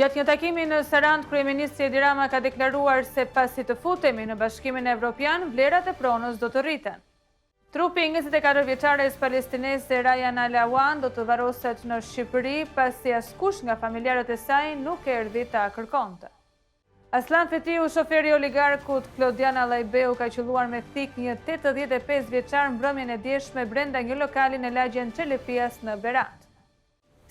Gjatë një takimi në Sarand, kryeministri Edi Rama ka deklaruar se pasi të futemi në Bashkimin Evropian, vlerat e pronës do të rriten. Trupi 24 vjeçares palestinese Rayan Alawan do të varroset në Shqipëri pasi askush nga familjarët e saj nuk erdhi ta kërkonte. Aslan Fetiu, shoferi i oligarkut Klodian Allajbeu, ka qelluar me thik një 85 vjeçar mbrëmjen e djeshme brenda një lokali në lagjen Çelepias në Berat.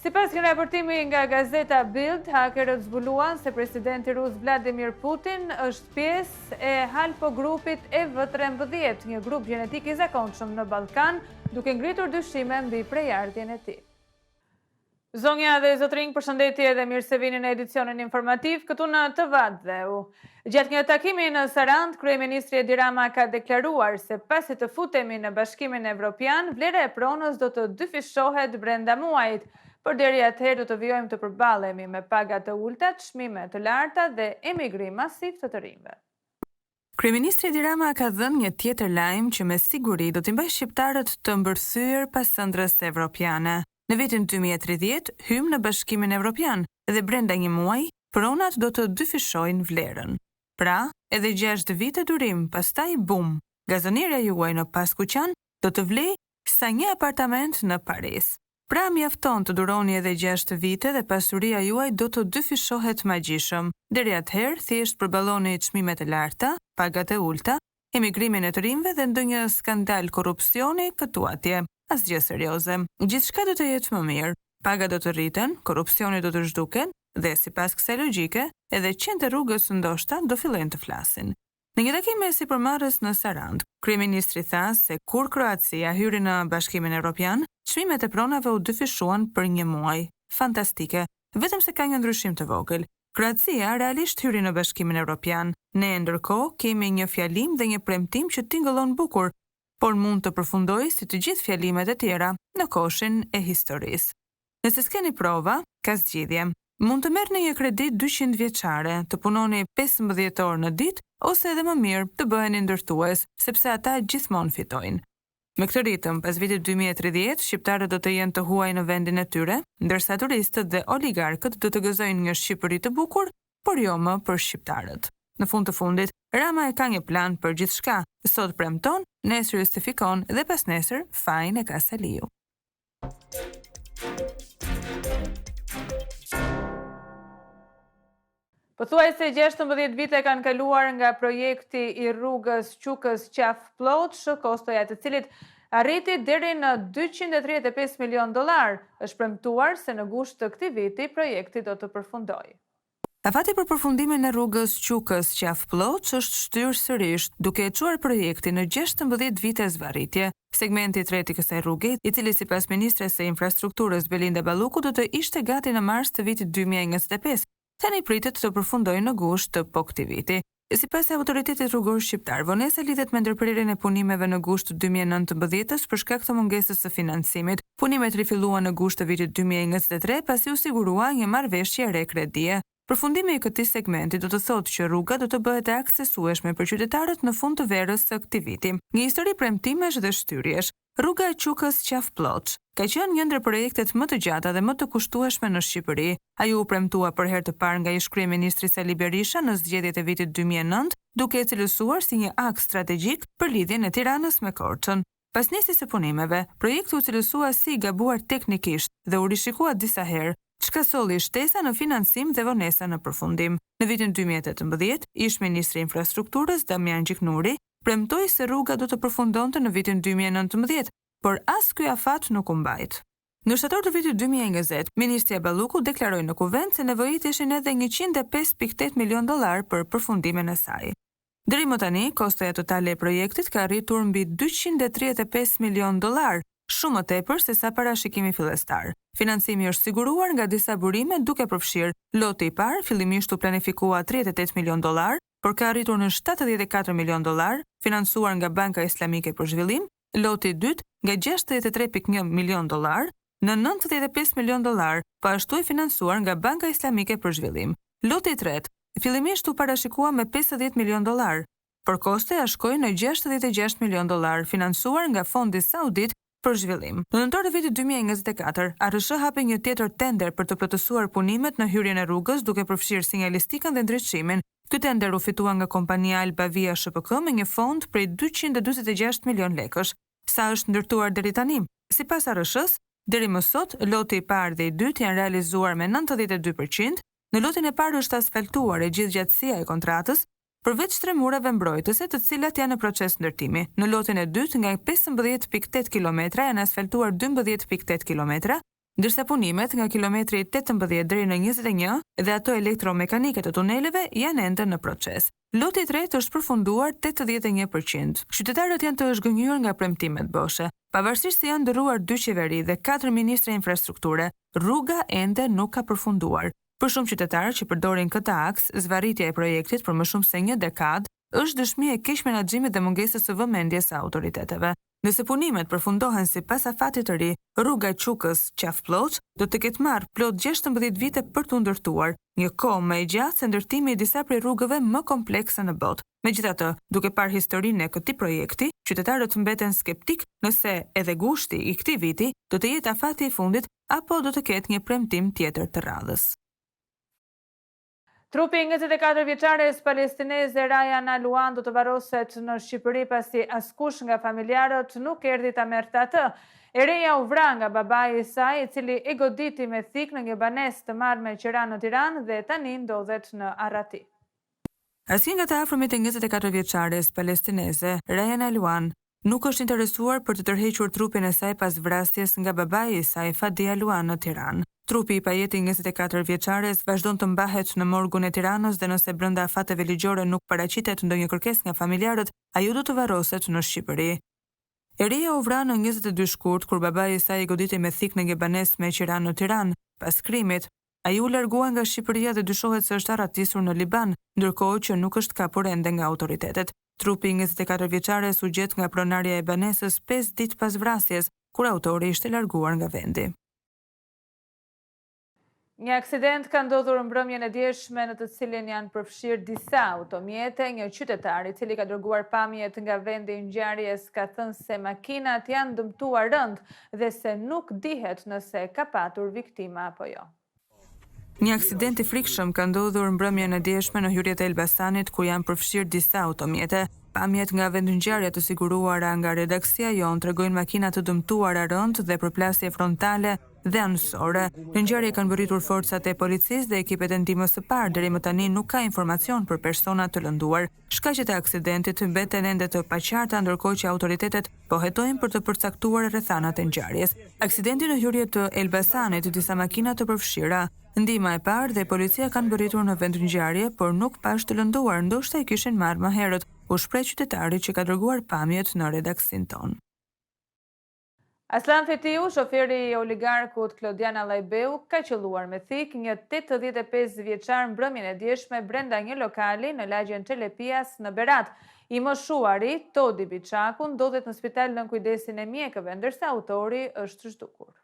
Sipas një raportimi nga gazeta Bild, hakerët zbuluan se presidenti rus Vladimir Putin është pjesë e Halpo grupit EV-13, një grup gjenetik i zakonshëm në Ballkan, duke ngritur dyshime mbi prejardhjen e tij. Zonja dhe zotrinj, përshëndetje dhe mirë se vini në edicionin informativ këtu në TV-u. Gjatë një takimi në Sarand, kryeministri Edi Rama ka deklaruar se pasi të futemi në Bashkimin Evropian, vlera e pronës do të dyfishohet brenda muajit. Por deri atëherë do të vijojmë të përballemi me paga të ulta, çmime të larta dhe emigrim masiv të rinjve. Kryeministri Edi Rama ka dhënë një tjetër lajm që me siguri do t'i mbajë shqiptarët të mbërthyer pas ëndrrës evropiane. Në vitin 2030 hym në Bashkimin Evropian dhe brenda një muaji pronat do të dyfishojnë vlerën. Pra, edhe 6 vite durim, pastaj bum, gazonierja juaj në Paskuqan do të vlejë sa një apartament në Paris. Pra mjafton të duroni edhe 6 vite dhe pasuria juaj do të dyfishohet magjishëm. Deri atëherë thjesht përballoni çmimet e larta, pagat e ulta, emigrimin e të rinjve dhe ndonjë skandal korrupsioni këtu atje. Asgjë serioze. Gjithçka do të jetë më mirë. Pagat do të rriten, korrupsioni do të zhduken dhe sipas kësaj logjike, edhe qenë të rrugës ndoshta do fillojnë të flasin. Në një takim me sipërmarrës në Sarand, kryeministri tha se kur Kroacia hyri në Bashkimin Evropian, çmimet e pronave u dyfishuan për një muaj. Fantastike, vetëm se ka një ndryshim të vogël. Kroacia realisht hyri në Bashkimin Evropian. Ne ndërkohë kemi një fjalim dhe një premtim që tingëllon bukur, por mund të përfundojë si të gjithë fjalimet e tjera në koshin e historisë. Nëse s'keni prova, ka zgjidhje. Mund të merrni një kredi 200 vjeçare, të punoni 15 orë në ditë ose edhe më mirë të bëheni ndërtues, sepse ata gjithmonë fitojnë. Me këtë ritëm, pas vitit 2030, shqiptarët do të jenë të huaj në vendin e tyre, ndërsa turistët dhe oligarkët do të gëzojnë një Shqipëri të bukur, por jo më për shqiptarët. Në fund të fundit, Rama e ka një plan për gjithçka. Sot premton, nesër justifikon dhe pas nesër fajin e ka Saliu. Pothuajse 16 vite kanë kaluar nga projekti i rrugës Qukës-Qaf-Ploç, kostoja të cilit arriti deri në $235 milion. Është premtuar se në gusht të këtij viti projekti do të përfundojë. Afati për përfundimin e rrugës Qukës-Qaf-Ploç është shtyrë sërish, duke e çuar projektin në 16 vite zvarritje. Segmenti i tretë i kësaj rruge, i cili sipas ministres së infrastrukturës Belinda Balluku do të ishte gati në mars të vitit 2025, tani pritet të përfundojë në gusht të këtij viti. Sipas autoritetit rrugor shqiptar, vonesa lidhet me ndërprerjen e punimeve në gusht të 2019 për shkak të mungesës së financimit. Punimet rifilluan në gusht të vitit 2023 pasi u sigurua një marrëveshje re kredie. Përfundimi i këtij segmenti do të thotë që rruga do të bëhet e aksesueshme për qytetarët në fund të verës së këtij viti. Një histori premtimesh dhe shtyrjesh. Rruga e Qukës-Qaf-Ploç ka qenë një ndër projektet më të gjata dhe më të kushtueshme në Shqipëri. Ajo u premtua për herë të parë nga ish-kryeministri Sali Berisha në zgjedhjet e vitit 2009, duke e cilësuar si një aks strategjik për lidhjen e Tiranës me Korçën. Pas nisjes së punimeve, projekti u cilësua si i gabuar teknikisht dhe u rishikua disa herë, çka solli shtesa në financim dhe vonesa në përfundim. Në vitin 2018, ish-ministri i infrastrukturës Damian Gjiknuri premtoi se rruga do të përfundonte në vitin 2019, por as ky afat nuk u mbajt. Në shtator të vitit 2020, ministri Balluku deklaroi në kuvent se nevojiteshin edhe $105.8 milion për përfundimin e saj. Deri më tani, kostoja totale e projektit ka arritur mbi $235 milion, shumë më tepër se sa parashikimi fillestar. Financimi është siguruar nga disa burime duke përfshirë loti i parë, fillimisht u planifikuar $38 milion, por ka arritur në $74 milion, financuar nga Banka Islamike për Zhvillim, loti i dytë nga $63.1 milion në $95 milion, po ashtu i financuar nga Banka Islamike për Zhvillim. Loti i tretë fillimisht u parashikua me $50 milion, por kostoja shkoi në $66 milion, financuar nga Fondi Saudit për zhvillim. Në nëntor të vitit 2024, ARSH hapi një tjetër tender për të plotësuar punimet në hyrjen e rrugës duke përfshirë sinjalistikën dhe ndriçimin. Ky tender u fitua nga kompania Albavia SHPK me një fond prej 246 milion lekësh. Sa është ndërtuar deri tani? Sipas ARSH-s, deri më sot, loti i parë dhe i dytë janë realizuar me 92%. Në lotin e parë është asfaltuar e gjithë gjatësia e kontratës, përveç tremurave mbrojtëse të cilat janë në proces ndërtimi. Në lotin e dytë nga 15.8 km janë asfaltuar 12.8 km, ndërsa punimet nga kilometri 18 deri në 21 dhe ato elektromekanike të tuneleve janë ende në proces. Loti i tretë është përfunduar 81%. Qytetarët janë të zhgënjur nga premtimet boshe. Pavarësisht se janë ndërruar 2 qeveri dhe 4 ministra infrastrukture, rruga ende nuk ka përfunduar. Për shumë qytetarë që përdorin këtë aks, zvarritja e projektit për më shumë se një dekadë është dëshmi e keq menaxhimit dhe mungesës së vëmendjes së autoriteteve. Nëse punimet përfundohen sipas afatit të ri, rruga e Çukës Qafploç do të ketë marrë plot 16 vite për të ndërtuar, një kohë më e gjatë se ndërtimi i disa prej rrugëve më komplekse në botë. Megjithatë, duke parë historinë e këtij projekti, qytetarët mbeten skeptik nëse edhe gushti i këtij viti do të jetë afati i fundit apo do të ketë një premtim tjetër të radhës. Trupi 24 vjeçares palestineze Raya Naluan do të varroset në Shqipëri pasi askush nga familjarët nuk erdhi ta merrte atë. E reja u vra nga babai i saj, i cili e goditi me thik në një banesë të marrë Qiran në Tiranë dhe tani ndodhet në Arrati. Asnjë nga të afërmit e 24 vjeçares palestineze Raya Naluan nuk është interesuar për të tërhequr trupin e saj pas vrasjes nga babai i saj Fadi Aluan në Tiranë. Trupi i pajeti 24 vjeçares vazhdon të mbahet në morgun e Tiranës dhe nëse brenda afateve ligjore nuk paraqitet ndonjë kërkesë nga familjarët, ajo do të varroset në Shqipëri. E reja u vra në 22 shkurt kur babai i saj i goditi me thik në një banesë Qiran në Tiranë. Pas krimit, ai u largua nga Shqipëria dhe dyshohet se është arratisur në Liban, ndërkohë që nuk është kapur ende nga autoritetet. Trupi i 24 vjeçares u gjet nga pronarja e banesës 5 ditë pas vrasjes, kur autori ishte larguar nga vendi. Një aksident ka ndodhur mbrëmjen e djeshme në të cilin janë përfshirë disa automjete. Një qytetar i cili ka dërguar pamjet nga vendi i ngjarjes ka thënë se makinat janë dëmtuar rënd dhe se nuk dihet nëse ka patur viktima apo jo. Një aksident i frikshëm ka ndodhur mbrëmjen e djeshme në hyrjet e Elbasanit ku janë përfshirë disa automjete. Pamjet nga vendngjarja të siguruara nga redaksia jon tregojnë makina të dëmtuara rënd dhe përplasje frontale dhe anësore. Në ngjarje kanë mbërritur forcat e policisë dhe ekipet e ndihmës së parë. Deri më tani nuk ka informacion për persona të lënduar. Shkaqet e aksidentit mbeten ende të paqarta, ndërkohë që autoritetet po hetojnë për të përcaktuar rrethanat e ngjarjes. Aksidenti në hyrje të Elbasanit, disa makina të përfshira. Ndihma e parë dhe policia kanë mbërritur në vend ngjarje, por nuk pash të lënduar, ndoshta i kishin marrë më herët, u shpreh qytetari që ka dërguar pamjet në redaksin ton. Aslan Fetiu, shoferi i oligarkut Klodian Allajbeu, ka qelluar me thik një 85 vjeçar mbrëmjen e djeshme brenda një lokali në lagjen Çelepias në Berat. I moshuari, Todi Biçaku, ndodhet në spital nën kujdesin e mjekëve, ndërsa autori është zhdukur.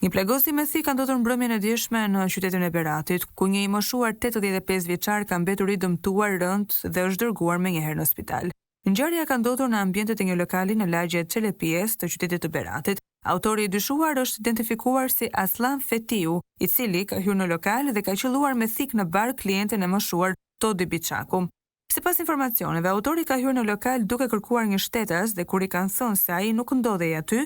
Një plagosi me thik ka ndodhur mbrëmjen e djeshme në qytetin e Beratit, ku një i moshuar 85 vjeçar ka mbetur i dëmtuar rënd dhe është dërguar menjëherë në spital. Ngjarja ka ndodhur në ambientet e një lokali në lagje Çelepies të qytetit të Beratit. Autori i dyshuar është identifikuar si Aslan Fetiu, i cili ka hyrë në lokal dhe ka qelluar me thik në bar klienten e moshuar Todi Biçaku. Sipas informacioneve, autori ka hyrë në lokal duke kërkuar një shtetas dhe kur i kanë thënë se ai nuk ndodhej aty,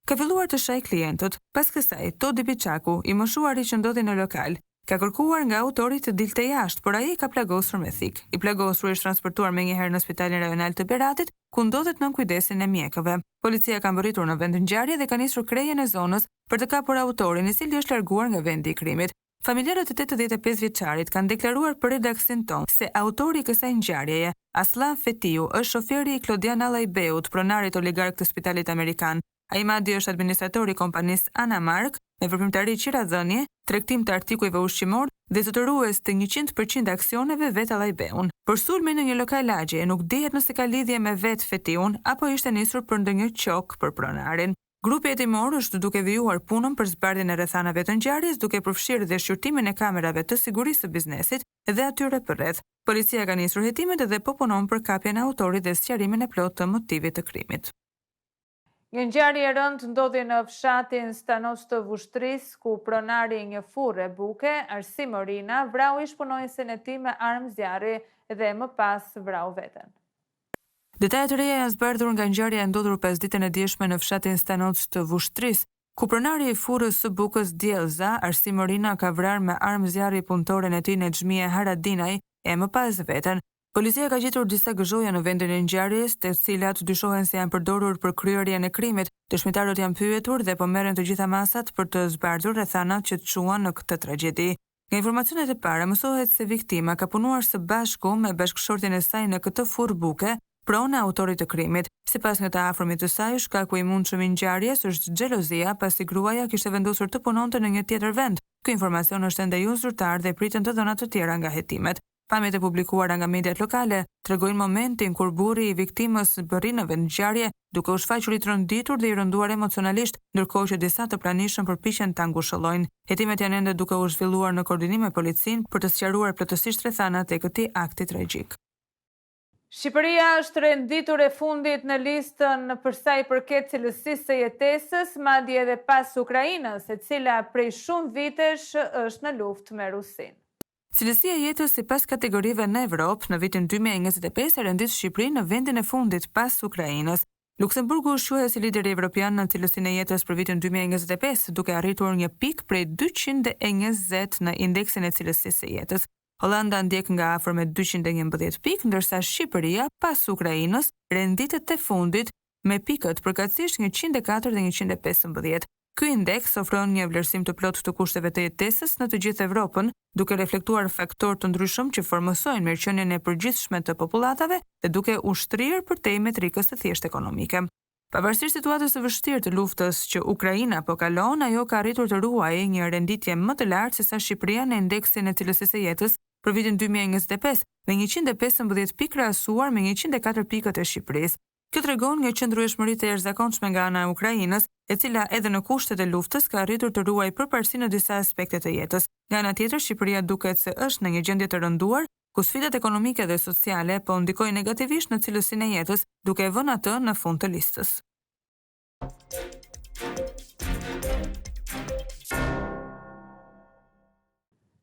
ka filluar të shaj klientët. Pas kësaj, Todi Biçaku, i moshuari që ndodhej në lokal, ka kërkuar nga autori të dilte jashtë, por ai ka plagosur me thik. I plagosur është transportuar menjëherë në Spitalin Rajonal të Beratit, ku ndodhet nën kujdesin e mjekëve. Policia ka mbërritur në vend ngjarje dhe ka nisur krejën e zonës për të kapur autorin, i cili është larguar nga vendi i krimit. Familjarët e 85 vjeçarit kanë deklaruar për redaksin ton se autori i kësaj ngjarjeje, Aslan Fetiu, është shoferi i Klodian Allajbeut, pronarit oligark të Spitalit Amerikan. Ai madje është administratori i kompanisë Anamark, me veprimtari qiradhënie, tregtim të artikujve ushqimor dhe zotërues të 100% aksioneve vet Allajbeun. Për sulmin në një lokal lagje nuk dihet nëse ka lidhje me vet Fetiun apo ishte nisur për ndonjë qok për pronarin. Grupi hetimor është duke vijuar punën për zbardhjen e rrethanave të ngjarjes, duke përfshirë dhe shqyrtimin e kamerave të sigurisë së biznesit dhe atyre përreth. Policia ka nisur hetimet dhe po punon për kapjen e autorit dhe sqarimin e plotë të motivit të krimit. Një ngjarje e rëndë ndodhi në fshatin Stanoc të Vushtrisë, ku pronari i një furre buke, Arsim Orina, vrau ish-punonjësin e tij me armë zjarri dhe më pas vrau veten. Detajet e reja janë zbardhur nga ngjarja e ndodhur pas ditën e dieshme në fshatin Stanoc të Vushtrisë, ku pronari i furrës së bukës Djellza, Arsim Orina, ka vrarë me armë zjarri punëtoren e tij Nexhmie Haradinaj e më pas veten. Policia ka gjetur disa gëzhoja në vendin e ngjarjes, të cilat dyshohen se janë përdorur për kryerjen e krimit. Dëshmitarët janë pyetur dhe po merren të gjitha masat për të zbardhur rrethanat që çuan në këtë tragjedi. Nga informacionet e para mësohet se viktima ka punuar së bashku me bashkëshortin e saj në këtë furrë buke, pronë e autorit të krimit. Sipas nga të afërmit të saj, shkaku i mundshëm i ngjarjes është xhelozia, pasi gruaja kishte vendosur të punonte në një tjetër vend. Ky informacion është ende jo zyrtar dhe priten të dhëna të tjera nga hetimet. Pamjet e publikuara nga mediat lokale tregojnë momentin kur burri i viktimës bërri në vend ngjarje, duke u shfaqur i tronditur dhe i rënduar emocionalisht, ndërkohë që disa të pranishëm përpiqen ta ngushëllojnë. Hetimet janë ende duke u zhvilluar në koordinim me policinë për të sqaruar plotësisht rrethanat e këtij akti tragjik. Shqipëria është renditur e fundit në listën për sa i përket cilësisë së jetesës, madje edhe pas Ukrainës, e cila prej shumë vitesh është në luftë me Rusinë. Cilësia e jetës sipas kategorive në Evropë në vitin 2025 e rendit Shqipërinë në vendin e fundit pas Ukrainës. Luksemburgu quhet si lideri evropian në cilësinë e jetës për vitin 2025, duke arritur një pikë prej 220 në indeksin e cilësisë së jetës. Holanda ndjek nga afër me 211 pikë, ndërsa Shqipëria pas Ukrainës renditet e fundit me pikët përkatësisht 104 dhe 115. Ky indeks ofron një vlerësim të plotë të kushteve të jetesës në të gjithë Evropën, duke reflektuar faktorë të ndryshëm që formosojnë mirëqenien e përgjithshme të popullatave dhe duke ushtrirë përtej metrikës së thjeshtë ekonomike. Pavarësisht situatës së vështirë të luftës që Ukraina po kalon, ajo ka arritur të ruajë një renditje më të lartë se sa Shqipëria në indeksin e cilësisë së jetës për vitin 2025, me 115 pikë krahasuar me 104 pikët e Shqipërisë. Kjo tregon një qëndrueshmëri të jashtëzakonshme nga ana e Ukrainës, e cila edhe në kushtet e luftës ka arritur të ruajë përparësi në disa aspekte të jetës. Nga ana tjetër, Shqipëria duket se është në një gjendje të rënduar, ku sfidat ekonomike dhe sociale po ndikojnë negativisht në cilësinë e jetës, duke e vënë atë në fund të listës.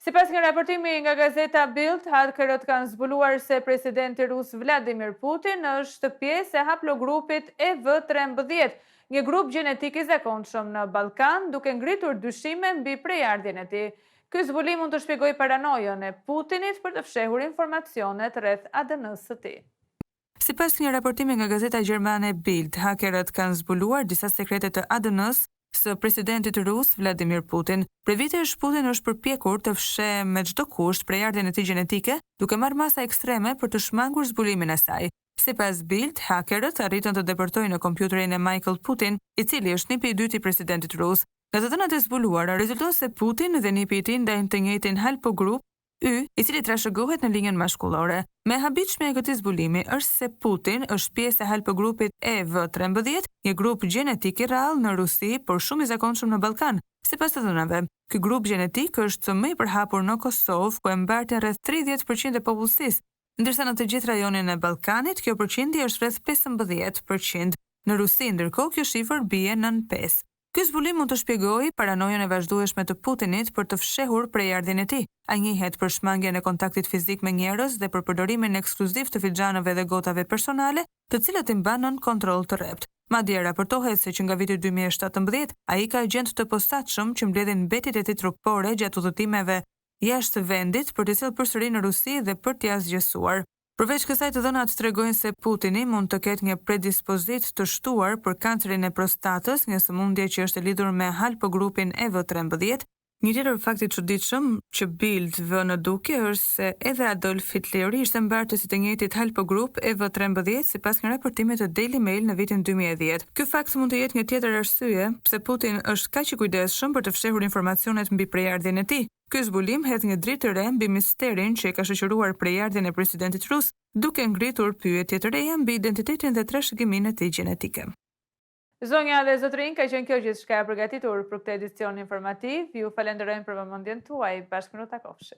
Sipas një raportimi nga gazeta Bild, hakerët kanë zbuluar se presidenti rus Vladimir Putin është pjesë e haplogrupit EV-13, një grup gjenetik i zakonshëm në Ballkan, duke ngritur dyshime mbi prejardhjen e tij. Ky zbulim mund të shpjegojë paranojën e Putinit për të fshehur informacionet rreth ADN-së së tij. Sipas një raportimi nga gazeta gjermane Bild, hakerët kanë zbuluar disa sekrete të ADN-së së presidentit rus Vladimir Putin. Për vitesh Putin është përpjekur të fshehë me çdo kusht prejardhjen e tij gjenetike, duke marrë masa ekstreme për të shmangur zbulimin e saj. Sipas Bild, hakerët arritën të depërtojnë në kompjuterin e Michael Putin, i cili është nipi i dytë i presidentit rus. Nga të dhënat e zbuluara, rezulton se Putin dhe nipi i tij ndajnë të njëjtin haplogrup Y, i cili trashëgohet në linjën mashkullore. Me habitshme e këtij zbulimi është se Putin është pjesë e haplogrupit EV-13, një grup gjenetik i rrallë në Rusi, por shumë i zakonshëm në Ballkan. Sipas të dhënave, ky grup gjenetik është më i përhapur në Kosovë, ku e mbartin rreth 30% e popullsisë, ndërsa në të gjithë rajonin e Ballkanit kjo përqindje është rreth 15%. Në Rusi, ndërkohë, kjo shifër bie nën 5. Ky zbulim mund të shpjegojë paranojën e vazhdueshme të Putinit për të fshehur prejardhjen e tij. Ai njihet për shmangjen e kontaktit fizik me njerëz dhe për përdorimin ekskluziv të fixhanëve dhe gotave personale, të cilat i mban nën kontroll të rrept. Madje raportohet se që nga viti 2017 ai ka agent të posaçëm që mbledhin mbetjet e tij trupore gjatë udhëtimeve jashtë vendit për të cilë përsëri në Rusi dhe për t'i asgjësuar. Përveç kësaj, të dhënat tregojnë se Putini mund të ketë një predispozit të shtuar për kancerin e prostatës, një sëmundje që është lidhur me haplogrupin EV-13. Një tjetër fakt i çuditshëm që Bild vë në duke është se edhe Adolf Hitleri ishte mbartës i të njëjtit haplogrup EV-13 sipas një raportimi të Daily Mail në vitin 2010. Ky fakt mund të jetë një tjetër arsye pse Putin është kaq i kujdesshëm për të fshehur informacionet mbi prejardhjen e tij. Ky zbulim hedh një dritë të re mbi misterin që e ka shoqëruar prejardhjen e presidentit rus, duke ngritur pyetje të reja mbi identitetin dhe trashëgiminë e tij gjenetike. Zonja dhe zotërin, ka qenë kjo gjithçka e përgatitur për këtë edicion informativ. Ju falenderojmë për vëmendjen tuaj. Bashkë në takofshi.